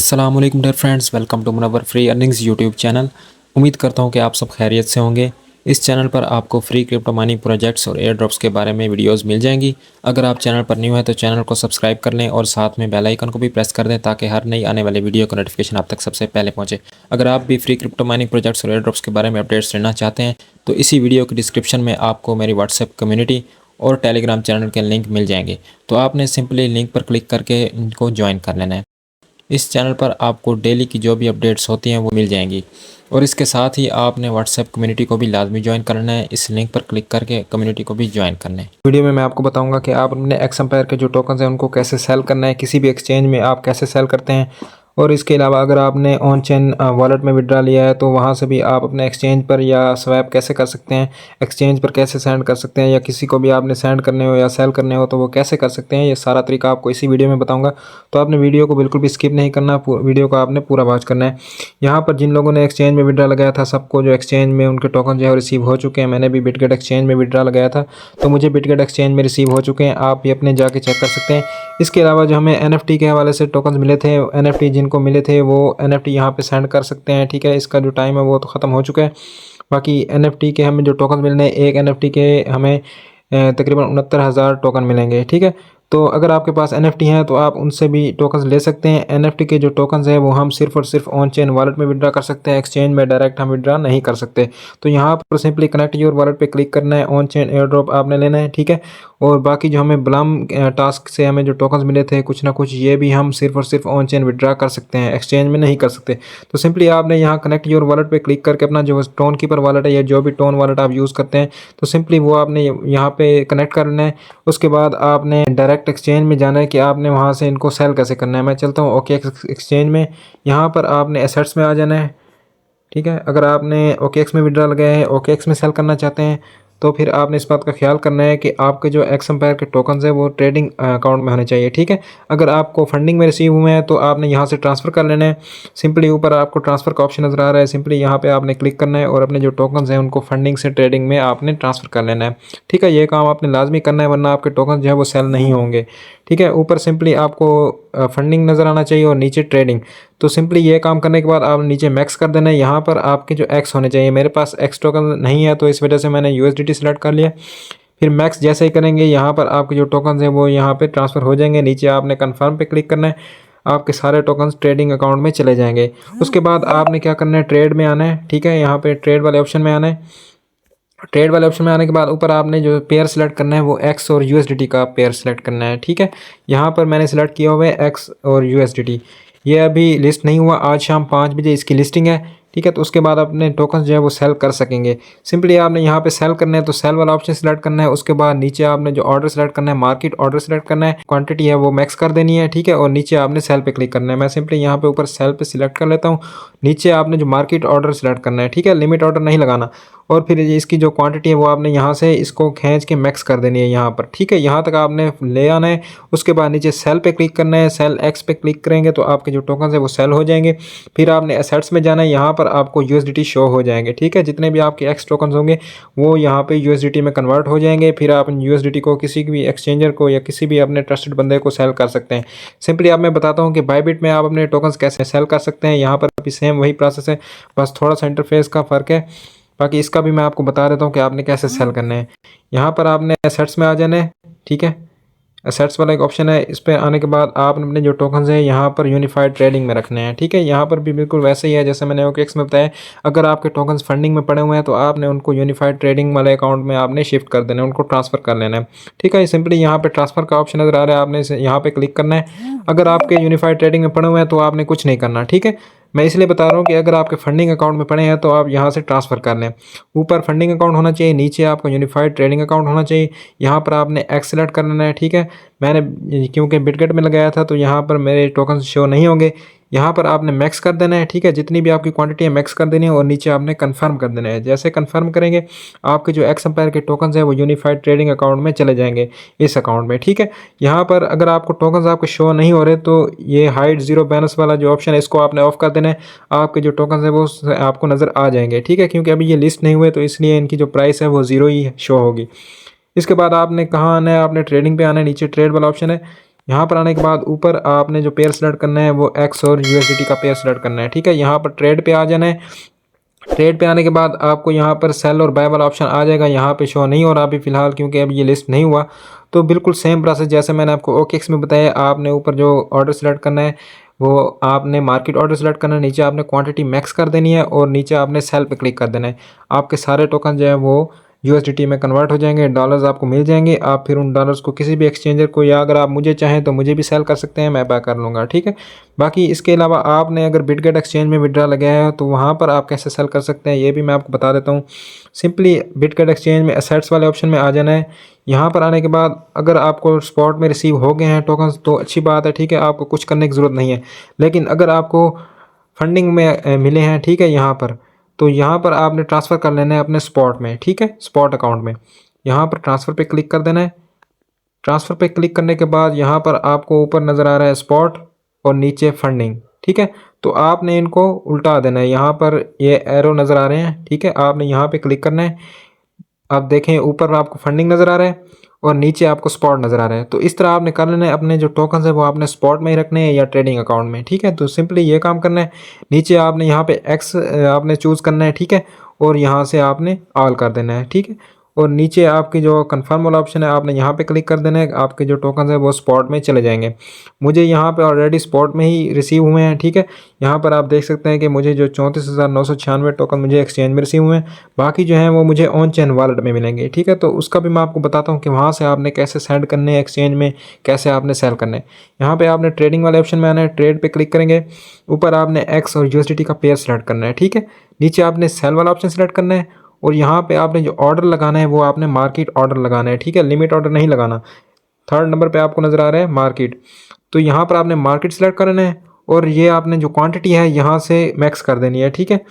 अस्सलामुअलैकुम dear friends, welcome to Munawar free earnings YouTube channel. उम्मीद करता हूं कि आप सब खैरियत से होंगे। इस चैनल पर आपको फ्री क्रिप्टो माइनिंग प्रोजेक्ट्स और एयर ड्रॉप्स के बारे में वीडियोस मिल जाएंगी। अगर आप चैनल पर न्यू हैं तो चैनल को सब्सक्राइब कर लें और साथ में बेल आइकन को भी प्रेस कर दें ताकि हर नई आने वाली वीडियो का नोटिफिकेशन आप तक सबसे पहले पहुँचे। अगर आप भी फ्री क्रिप्टो माइनिंग प्रोजेक्ट्स और एयर ड्रॉप्स के बारे में अपडेट्स लेना चाहते हैं तो इसी वीडियो की डिस्क्रिप्शन में आपको मेरी व्हाट्सएप कम्युनिटी और टेलीग्राम चैनल के लिंक मिल जाएंगे। तो आपने सिंपली लिंक पर क्लिक करके इनको ज्वाइन कर लेना है। इस चैनल पर आपको डेली की जो भी अपडेट्स होती हैं वो मिल जाएंगी और इसके साथ ही आपने व्हाट्सएप कम्युनिटी को भी लाजमी ज्वाइन करना है। इस लिंक पर क्लिक करके कम्युनिटी को भी ज्वाइन करना है। वीडियो में मैं आपको बताऊंगा कि आप अपने एक्स एम्पायर के जो टोकन्स हैं उनको कैसे सेल करना है, किसी भी एक्सचेंज में आप कैसे सेल करते हैं। और इसके अलावा अगर आपने ऑन चेन वॉलेट में विड्रा लिया है तो वहाँ से भी आप अपने एक्सचेंज पर या स्वैप कैसे कर सकते हैं, एक्सचेंज पर कैसे सेंड कर सकते हैं, या किसी को भी आपने सेंड करने हो या सेल करने हो तो वो कैसे कर सकते हैं, ये सारा तरीका आपको इसी वीडियो में बताऊंगा। तो आपने वीडियो को बिल्कुल भी स्किप नहीं करना, वीडियो को आपने पूरा वॉच करना है। यहाँ पर जिन लोगों ने एक्सचेंज में विड्रा लगाया था सबको जो एक्सचेंज में उनके टोकन जो है रिसीव हो चुके हैं। मैंने भी बिटगेट एक्सचेंज में विड्रा लगाया था तो मुझे बिटगेट एक्सचेंज में रिसीव हो चुके हैं। आप भी अपने जाके चेक कर सकते हैं। इसके अलावा जो हमें NFT के हवाले से टोकन्स मिले थे, NFT जिनको मिले थे वो NFT यहाँ पे सेंड कर सकते हैं। ठीक है, इसका जो टाइम है वो तो ख़त्म हो चुका है। बाकी NFT के हमें जो टोकन मिलने हैं, एक NFT के हमें तकरीबन 69,000 टोकन मिलेंगे। ठीक है, तो अगर आपके पास NFT हैं तो आप उनसे भी टोकन्स ले सकते हैं। NFT के जो टोकन्स हैं वो हम सिर्फ और सिर्फ ऑन चेन वॉलेट में विड्रा कर सकते हैं, एक्सचेंज में डायरेक्ट हम विड्रा नहीं कर सकते। तो यहाँ पर सिंपली कनेक्ट योर वॉलेट पे क्लिक करना है, ऑन चेन एयर ड्रॉप आपने लेना है। ठीक है, और बाकी जो हमें ब्लम टास्क से हमें जो टोकन्स मिले थे कुछ ना कुछ, ये भी हम सिर्फ और सिर्फ ऑन चेन विड्रा कर सकते हैं, एक्सचेंज में नहीं कर सकते। तो सिंपली आपने यहाँ कनेक्ट योर वॉलेट पे क्लिक करके अपना जो टोन कीपर वॉलेट है या जो भी टोन वॉलेट आप यूज़ करते हैं तो सिंपली वो आपने यहाँ पे कनेक्ट करना है। उसके बाद आपने डायरेक्ट एक्सचेंज में जाना है कि आपने वहाँ से इनको सेल कैसे करना है। मैं चलता हूँ OKX एक्सचेंज में। यहाँ पर आपने एसेट्स में आ जाना है। ठीक है, अगर आपने OKX में विड्रा लगाया है, OKX में सेल करना चाहते हैं तो फिर आपने इस बात का ख्याल करना है कि आपके जो एक्स एम्पायर के टोकन्स है वो ट्रेडिंग अकाउंट में होने चाहिए। ठीक है, अगर आपको फंडिंग में रिसीव हुए हैं तो आपने यहाँ से ट्रांसफ़र कर लेना है। सिंपली ऊपर आपको ट्रांसफ़र का ऑप्शन नज़र आ रहा है, सिंपली यहाँ पे आपने क्लिक करना है और अपने जो टोकन्स हैं उनको फंडिंग से ट्रेडिंग में आपने ट्रांसफ़र कर लेना है। ठीक है, ये काम आपने लाजमी करना है वरना आपके टोकन जो है वो सेल नहीं होंगे। ठीक है, ऊपर सिंपली आपको फंडिंग नज़र आना चाहिए और नीचे ट्रेडिंग। तो सिंपली ये काम करने के बाद आप नीचे मैक्स कर देना है। यहाँ पर आपके जो एक्स होने चाहिए, मेरे पास एक्स टोकन नहीं है तो इस वजह से मैंने USDT सेलेक्ट कर लिया। फिर मैक्स जैसे ही करेंगे यहाँ पर आपके जो टोकन्स हैं वो यहाँ पे ट्रांसफ़र हो जाएंगे। नीचे आपने कन्फर्म पे क्लिक करना है, आपके सारे टोकन्स ट्रेडिंग अकाउंट में चले जाएंगे। उसके बाद आपने क्या करना है, ट्रेड में आना है। ठीक है, यहाँ पे ट्रेड वाले ऑप्शन में आना है। ट्रेड वाले ऑप्शन में आने के बाद ऊपर आपने जो पेयर सेलेक्ट करना है वो एक्स और USDT का पेयर सेलेक्ट करना है। ठीक है, यहाँ पर मैंने सेलेक्ट किया हुआ है एक्स और USDT। ये अभी लिस्ट नहीं हुआ, आज शाम 5 बजे इसकी लिस्टिंग है। ठीक है, तो उसके बाद अपने टोकन जो है वो सेल कर सकेंगे। सिंपली आपने यहाँ पे सेल करना है तो सेल वाला ऑप्शन सेलेक्ट करना है। उसके बाद नीचे आपने जो ऑर्डर सेलेक्ट करना है, मार्केट ऑर्डर सेलेक्ट करना है, क्वांटिटी है वो मैक्स कर देनी है। ठीक है, और नीचे आपने सेल पे क्लिक करना है। मैं सिंपली यहाँ पे ऊपर सेल पे सिलेक्ट कर लेता हूँ। नीचे आपने जो मार्केट ऑर्डर सेलेक्ट करना है। ठीक है, लिमिट ऑर्डर नहीं लगाना। और फिर इसकी जो क्वांटिटी है वो आपने यहाँ से इसको खींच के मैक्स कर देनी है यहाँ पर। ठीक है, यहाँ तक आपने ले आना है। उसके बाद नीचे सेल पे क्लिक करना है, सेल एक्स पे क्लिक करेंगे तो आपके जो टोकन है वो सेल हो जाएंगे। फिर आपने एसेट्स में जाना है, यहाँ पर आपको USDT शो हो जाएंगे। ठीक है, जितने भी आपके एक्स टोकन होंगे वो यहाँ पे USDT में कन्वर्ट हो जाएंगे। फिर आप USDT को किसी भी एक्सचेंजर को या किसी भी अपने ट्रस्टेड बंदे को सेल कर सकते हैं। सिंपली अब मैं बताता हूँ कि बायबिट में आप अपने टोकन्स कैसे सेल कर सकते हैं। यहाँ पर भी सेम वही प्रोसेस है, बस थोड़ा सा इंटरफेस का फ़र्क है। बाकी इसका भी मैं आपको बता देता हूँ कि आपने कैसे सेल करने हैं। यहाँ पर आपने एसेट्स में आ जाना है। ठीक है, एसेट्स वाला एक ऑप्शन है, इस पर आने के बाद आपने अपने जो टोकन्स हैं यहाँ पर यूनिफाइड ट्रेडिंग में रखने हैं। ठीक है, यहाँ पर भी बिल्कुल वैसे ही है जैसे मैंने OKX में बताया। अगर आपके टोकन्स फंडिंग में पड़े हुए हैं तो आपने उनको यूनिफाइड ट्रेडिंग वाले अकाउंट में आपने शिफ्ट कर देना है, उनको ट्रांसफ़र कर लेना है। ठीक है, सिंपली यहाँ पे ट्रांसफ़र का ऑप्शन नज़र आ रहा है, आपने यहाँ पे क्लिक करना है। अगर आपके यूनिफाइड ट्रेडिंग में पड़े हुए हैं तो आपने कुछ नहीं करना। ठीक है, मैं इसलिए बता रहा हूँ कि अगर आपके फंडिंग अकाउंट में पड़े हैं तो आप यहाँ से ट्रांसफ़र कर लें। ऊपर फंडिंग अकाउंट होना चाहिए, नीचे आपका यूनिफाइड ट्रेडिंग अकाउंट होना चाहिए। यहाँ पर आपने एक्स सेलेक्ट कर लेना है। ठीक है, मैंने क्योंकि बिटगेट में लगाया था तो यहाँ पर मेरे टोकन शो नहीं होंगे। यहाँ पर आपने मैक्स कर देना है। ठीक है, जितनी भी आपकी क्वांटिटी है मैक्स कर देनी है और नीचे आपने कंफर्म कर देना है। जैसे कंफर्म करेंगे आपके जो एक्स एम्पायर के टोकन्स हैं वो यूनिफाइड ट्रेडिंग अकाउंट में चले जाएंगे, इस अकाउंट में। ठीक है, यहाँ पर अगर आपको टोकन्स आपके शो नहीं हो रहे तो ये हाइड जीरो बैलेंस वाला जो ऑप्शन है इसको आपने ऑफ कर देना है। आपके जो टोकन्स हैं वो आपको नज़र आ जाएंगे। ठीक है, क्योंकि अभी ये लिस्ट नहीं हुए तो इसलिए इनकी जो प्राइस है वो ज़ीरो ही शो होगी। इसके बाद आपने कहाँ आना है, आपने ट्रेडिंग पे आना है। नीचे ट्रेड वाला ऑप्शन है, यहाँ पर आने के बाद ऊपर आपने जो पेयर सेलेक्ट करना है वो एक्स और यूएसडीटी का पेयर सेलेक्ट करना है, ठीक है। यहाँ पर ट्रेड पे आ जाना है। ट्रेड पे आने के बाद आपको यहाँ पर सेल और बाय वाला ऑप्शन आ जाएगा। यहाँ पे शो नहीं हो रहा अभी फ़िलहाल, क्योंकि अभी ये लिस्ट नहीं हुआ। तो बिल्कुल सेम प्रोसेस जैसे मैंने आपको ओकेएक्स में बताया। आपने ऊपर जो ऑर्डर सेलेक्ट करना है वो आपने मार्केट ऑर्डर सेलेक्ट करना है, नीचे आपने क्वांटिटी मैक्स कर देनी है और नीचे आपने सेल पे क्लिक कर देना है। आपके सारे टोकन जो है वो यूएसडीटी में कन्वर्ट हो जाएंगे, डॉलर्स आपको मिल जाएंगे। आप फिर उन डॉलर्स को किसी भी एक्सचेंजर को, या अगर आप मुझे चाहें तो मुझे भी सेल कर सकते हैं, मैं बाय कर लूँगा, ठीक है। बाकी इसके अलावा आपने अगर बिटगेट एक्सचेंज में विड्रा लगाया है तो वहाँ पर आप कैसे सेल कर सकते हैं ये भी मैं आपको बता देता हूँ। सिंपली बिटगेट एक्सचेंज में एसेट्स वाले ऑप्शन में आ जाना है। यहाँ पर आने के बाद अगर आपको स्पॉट में रिसीव हो गए हैं टोकन्स तो अच्छी बात है, ठीक है, आपको कुछ करने की ज़रूरत नहीं है। लेकिन अगर आपको फंडिंग में मिले हैं, ठीक है, यहाँ पर तो यहाँ पर आपने ट्रांसफ़र कर लेना है अपने स्पॉट में, ठीक है, स्पॉट अकाउंट में। यहाँ पर ट्रांसफ़र पे क्लिक कर देना है। ट्रांसफ़र पे क्लिक करने के बाद यहाँ पर आपको ऊपर नज़र आ रहा है स्पॉट और नीचे फंडिंग, ठीक है। तो आपने इनको उल्टा देना है। यहाँ पर ये एरो नज़र आ रहे हैं, ठीक है, आपने यहाँ पे क्लिक करना है। आप देखें ऊपर आपको फंडिंग नज़र आ रहा है और नीचे आपको स्पॉट नज़र आ रहा है। तो इस तरह आपने कर लेना है। अपने जो टोकन्स है वो आपने स्पॉट में ही रखने हैं या ट्रेडिंग अकाउंट में, ठीक है। तो सिंपली ये काम करना है। नीचे आपने यहाँ पे एक्स आपने चूज़ करना है, ठीक है, और यहाँ से आपने ऑल कर देना है, ठीक है। और नीचे आपकी जो कन्फर्म वाला ऑप्शन है आपने यहाँ पे क्लिक कर देना है। आपके जो टोकन्स है वो स्पॉट में चले जाएंगे। मुझे यहाँ पे ऑलरेडी स्पॉट में ही रिसीव हुए हैं, ठीक है। यहाँ पर आप देख सकते हैं कि मुझे जो 34,996 टोकन मुझे एक्सचेंज में रिसीव हुए हैं। बाकी जो हैं वो मुझे ऑन चेन वॉलेट में मिलेंगे, ठीक है। तो उसका भी मैं आपको बताता हूँ कि वहाँ से आपने कैसे सेंड करने हैं एक्सचेंज में, कैसे आपने सेल करने हैं। यहाँ पर आपने ट्रेडिंग वाले ऑप्शन में आना है, ट्रेड पर क्लिक करेंगे। ऊपर आपने एक्स और यूएसडीटी का पेयर सेलेक्ट करना है, ठीक है। नीचे आपने सेल वाला ऑप्शन सेलेक्ट करना है और यहाँ पे आपने जो ऑर्डर लगाना है वो आपने मार्केट ऑर्डर लगाना है, ठीक है, लिमिट ऑर्डर नहीं लगाना। थर्ड नंबर पे आपको नज़र आ रहा है मार्केट। तो यहाँ पर आपने मार्केट सेलेक्ट करना है और ये आपने जो क्वांटिटी है यहाँ से मैक्स कर देनी है, ठीक है।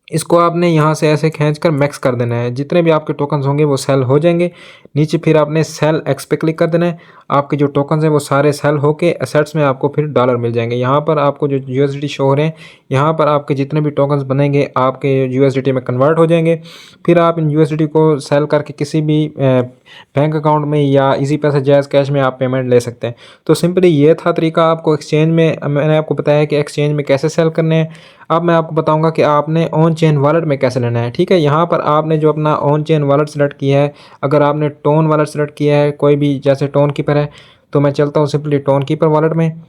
इसको आपने यहाँ से ऐसे खींचकर मैक्स कर देना है। जितने भी आपके टोकन्स होंगे वो सेल हो जाएंगे। नीचे फिर आपने सेल एक्स पे क्लिक कर देना है। आपके जो टोकन्स हैं वो सारे सेल होके एसेट्स में आपको फिर डॉलर मिल जाएंगे। यहाँ पर आपको जो यूएसडीटी शो हो रहे हैं, यहाँ पर आपके जितने भी टोकन्स बनेंगे आपके यूएसडीटी में कन्वर्ट हो जाएंगे। फिर आप इन यूएसडीटी को सेल करके किसी भी बैंक अकाउंट में या इजी पैसा जैज़ कैश में आप पेमेंट ले सकते हैं। तो सिंपली ये था तरीका आपको एक्सचेंज में। मैंने आपको बताया कि एक्सचेंज में कैसे सेल करने हैं। अब मैं आपको बताऊंगा कि आपने ऑन चेन वॉलेट में कैसे लेना है, ठीक है। यहाँ पर आपने जो अपना ऑन चेन वॉलेट सेलेक्ट किया है, अगर आपने टोन वॉलेट सेलेक्ट किया है कोई भी, जैसे टोन कीपर है, तो मैं चलता हूँ सिंपली टोन कीपर वॉलेट में।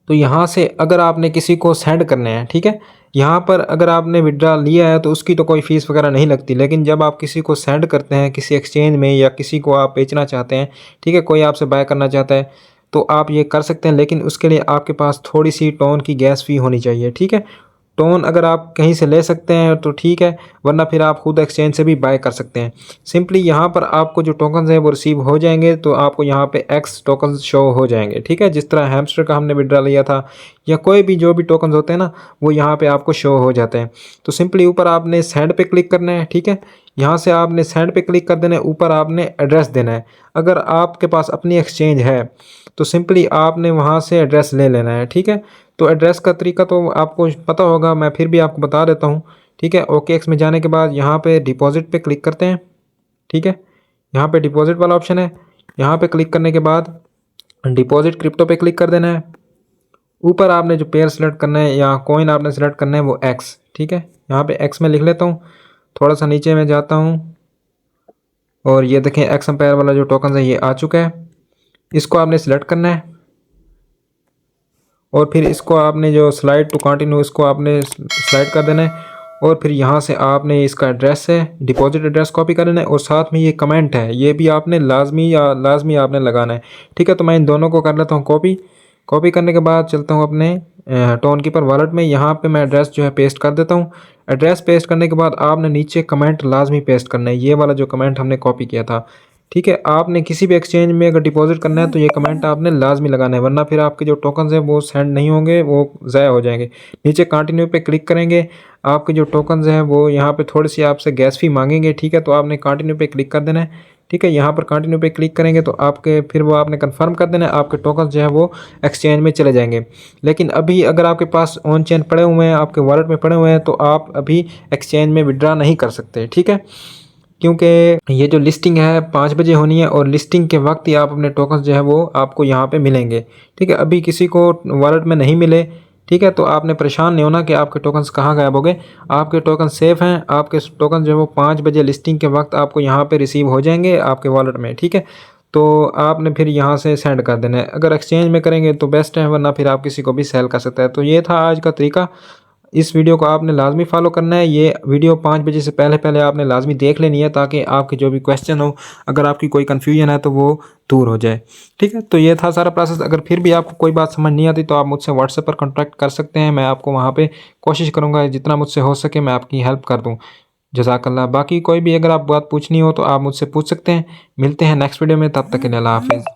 तो यहाँ से अगर आपने किसी को सेंड करने हैं, ठीक है, यहाँ पर अगर आपने विड्रा लिया है तो उसकी तो कोई फ़ीस वगैरह नहीं लगती। लेकिन जब आप किसी को सेंड करते हैं किसी एक्सचेंज में या किसी को आप बेचना चाहते हैं, ठीक है, कोई आपसे बाय करना चाहता है तो आप ये कर सकते हैं। लेकिन उसके लिए आपके पास थोड़ी सी टोन की गैस फ़ी होनी चाहिए, ठीक है। टोन अगर आप कहीं से ले सकते हैं तो ठीक है, वरना फिर आप खुद एक्सचेंज से भी बाय कर सकते हैं। सिंपली यहाँ पर आपको जो टोकन्स हैं वो रिसीव हो जाएंगे तो आपको यहाँ पे एक्स टोकन्स शो हो जाएंगे, ठीक है। जिस तरह हैमस्टर का हमने विड्रा लिया था या कोई भी जो भी टोकन्स होते हैं ना, वो यहाँ पे आपको शो हो जाते हैं। तो सिंपली ऊपर आपने सेंड पे क्लिक करना है, ठीक है। यहाँ से आपने सेंड पे क्लिक कर देना है। ऊपर आपने एड्रेस देना है। अगर आपके पास अपनी एक्सचेंज है तो सिंपली आपने वहाँ से एड्रेस ले लेना है, ठीक है। तो एड्रेस का तरीका तो आपको पता होगा, मैं फिर भी आपको बता देता हूँ, ठीक है। ओकेएक्स में जाने के बाद यहाँ पे डिपॉजिट पे क्लिक करते हैं, ठीक है। यहाँ पे डिपॉजिट वाला ऑप्शन है। यहाँ पे क्लिक करने के बाद डिपॉजिट क्रिप्टो पे क्लिक कर देना है। ऊपर आपने जो पेयर सेलेक्ट करना है या कॉइन आपने सेलेक्ट करना है वो एक्स, ठीक है। यहाँ पे एक्स में लिख लेता हूँ। थोड़ा सा नीचे में जाता हूँ और ये देखें एक्स एम्पायर वाला जो टोकन है ये आ चुका है। इसको आपने सेलेक्ट करना है और फिर इसको आपने जो स्लाइड टू कंटिन्यू इसको आपने स्लाइड कर देना है। और फिर यहाँ से आपने इसका एड्रेस है, डिपॉजिट एड्रेस कॉपी कर लेना है और साथ में ये कमेंट है ये भी आपने लाजमी आपने लगाना है, ठीक है। तो मैं इन दोनों को कर लेता हूँ कॉपी करने के बाद चलता हूँ अपने टोन कीपर वॉलेट में। यहाँ पे मैं एड्रेस जो है पेस्ट कर देता हूँ। एड्रेस पेस्ट करने के बाद आपने नीचे कमेंट लाजमी पेस्ट करना है, ये वाला जो कमेंट हमने कॉपी किया था, ठीक है। आपने किसी भी एक्सचेंज में अगर डिपॉजिट करना है तो ये कमेंट आपने लाजमी लगाना है, वरना फिर आपके जो टोकन्स हैं वो सेंड नहीं होंगे, वो ज़ाया हो जाएंगे। नीचे कंटिन्यू पे क्लिक करेंगे। आपके जो टोकन्स हैं वो यहाँ पे थोड़ी सी आपसे गैस फी मांगेंगे, ठीक है। तो आपने कंटिन्यू पे क्लिक कर देना है, ठीक है। यहाँ पर कंटिन्यू पे क्लिक करेंगे तो आपके फिर वो आपने कंफर्म कर देना है, आपके टोकन्स जो है वो एक्सचेंज में चले जाएंगे। लेकिन अभी अगर आपके पास ऑन चेन पड़े हुए हैं, आपके वॉलेट में पड़े हुए हैं, तो आप अभी एक्सचेंज में विड्रा नहीं कर सकते, ठीक है। क्योंकि ये जो लिस्टिंग है 5 बजे होनी है और लिस्टिंग के वक्त ही आप अपने टोकन जो है वो आपको यहाँ पे मिलेंगे। ठीक है, अभी किसी को वॉलेट में नहीं मिले, ठीक है, तो आपने परेशान नहीं होना कि आपके टोकन्स कहाँ गायब हो गए। आपके टोकन सेफ हैं, आपके टोकन जो है वो 5 बजे लिस्टिंग के वक्त आपको यहाँ पे रिसीव हो जाएंगे आपके वॉलेट में। ठीक है, तो आपने फिर यहाँ से सेंड कर देना है। अगर एक्सचेंज में करेंगे तो बेस्ट है, वरना फिर आप किसी को भी सेल कर सकते हैं। तो ये था आज का तरीका। इस वीडियो को आपने लाजमी फॉलो करना है। ये वीडियो 5 बजे से पहले पहले आपने लाजमी देख लेनी है, ताकि आपके जो भी क्वेश्चन हो, अगर आपकी कोई कन्फ्यूजन है तो वो दूर हो जाए। ठीक है, तो ये था सारा प्रोसेस। अगर फिर भी आपको कोई बात समझ नहीं आती तो आप मुझसे व्हाट्सएप पर कॉन्टैक्ट कर सकते हैं। मैं आपको वहाँ पे कोशिश करूँगा जितना मुझसे हो सके मैं आपकी हेल्प कर दूँ। जज़ाकल्लाह। बाकी कोई भी अगर आप बात पूछनी हो तो आप मुझसे पूछ सकते हैं। मिलते हैं नेक्स्ट वीडियो में, तब तक के लिए अल्लाह हाफिज़।